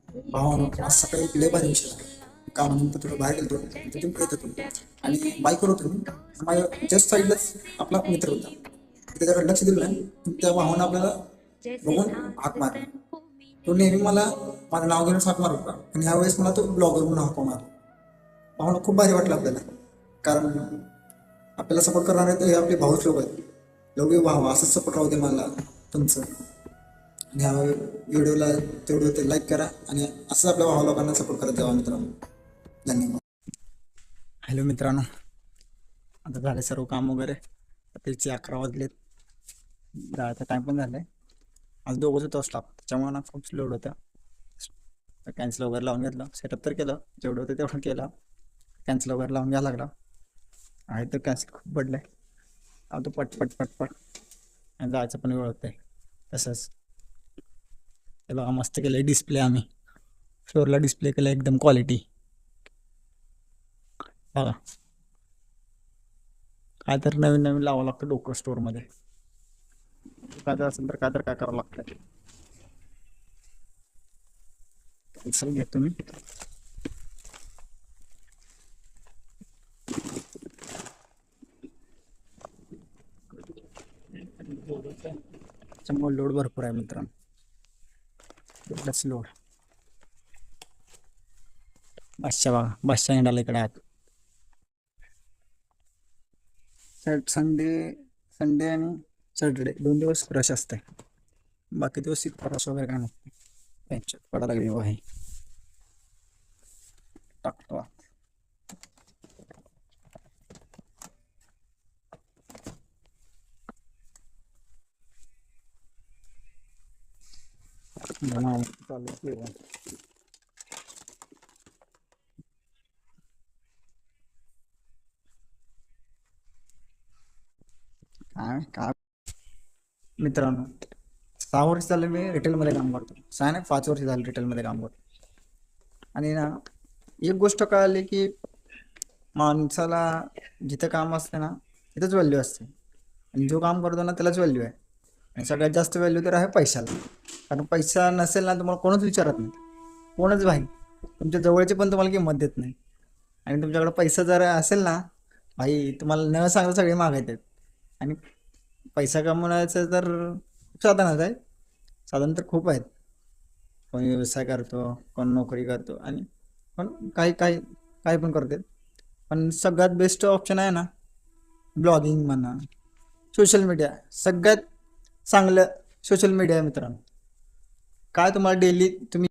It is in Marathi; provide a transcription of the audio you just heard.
भावानं आज सकाळी लय भारी विषय झाला. कामानंतर थोडं बाहेर गेलो तिथून येत होतो आणि बाईकवर होतो मी. माझ्या जस्ट साईडलाच आपला मित्र होता. त्याच्याकडे लक्ष दिलं नाही, त्या भावानं आपल्याला बघून हाक मारली. तो नेहमी मला माझं नाव घेऊन हाक मारत होता, आणि ह्यावेळेस मला तो ब्लॉगर म्हणून हाक मारला. भावानं खूप भारी वाटलं आपल्याला, कारण आपल्याला सपोर्ट करणारे तर हे आपले भाऊच लोक आहेत. लोक भावा असंच सपोर्ट राहू दे मला तुमचं. आणि ह्या व्हिडिओला तेवढं ते लाईक करा आणि असंच आपल्या भावा लोकांना सपोर्ट करत जावा मित्रांनो. धन्यवाद. हॅलो मित्रांनो, आता झाले सर्व काम वगैरे. त्याचे 11 वाजलेत, जायचा टाईम पण झालाय. आज दोघंच होतो स्टाफ, त्याच्यामुळे ना खूप लोड होता. कॅन्सल वगैरे लावून घेतलं, सेटअप तर केलं जेवढं होतं तेवढं केलं. कॅन्सल वगैरे लावून घ्यायला लागला आहे, तर कॅन्सल खूप पडलंय. तो पट पट पट पट आणि जायचं पण वेळ होतंय. तसंच हे बघा, मस्त केलं डिस्प्ले. आम्ही फ्लोअरला डिस्प्ले केलं एकदम क्वालिटी. बघा, काय तर नवीन नवीन लावावं लागतं डोकं स्टोअरमध्ये. काय तर असेल तर काय करावं लागतं. कॅन्सल घेतो मी. त्याच्यामुळे लोड भरपूर आहे मित्रांनो, एवढाच लोड. बादशा बघा, बादशा हिंडाला इकडे आत. संडे संडे आणि सॅटर्डे 2 दिवस रश असते, बाकी दिवस रश वगैरे काय नसते. त्यांच्यात पडा लागली आहे, टाकतो आत. चालू केलं. काय काय मित्रांनो, 6 वर्ष झालं मी रिटेलमध्ये काम करतो. 6 नाही, 5 वर्ष झालं रिटेलमध्ये काम करतो. आणि ना, एक गोष्ट कळाली की माणसाला जिथं काम असते ना तिथंच व्हॅल्यू असते, आणि जो काम करतो ना त्यालाच व्हॅल्यू आहे. आणि सगळ्यात जास्त व्हॅल्यू तर आहे पैशाला. कारण पैसा नसेल ना, तुम्हाला कोणच विचारत नाही, कोणच भाई तुमच्या जवळचे पण तुम्हाला किंमत देत नाही. आणि तुमच्याकडे पैसा जर असेल ना भाई, तुम्हाला न सांगता सगळे मागायचे आहेत. आणि पैसा कमवण्याचं तर साधनच आहे. साधन तर खूप आहेत. कोणी व्यवसाय करतो, कोण नोकरी करतो, आणि पण काही काही काही पण करते. पण सगळ्यात बेस्ट ऑप्शन आहे ना, ब्लॉगिंग म्हणा, सोशल मीडिया. सगळ्यात चांगलं सोशल मीडिया मित्रांनो. काय तुम्हाला डेली तुम्ही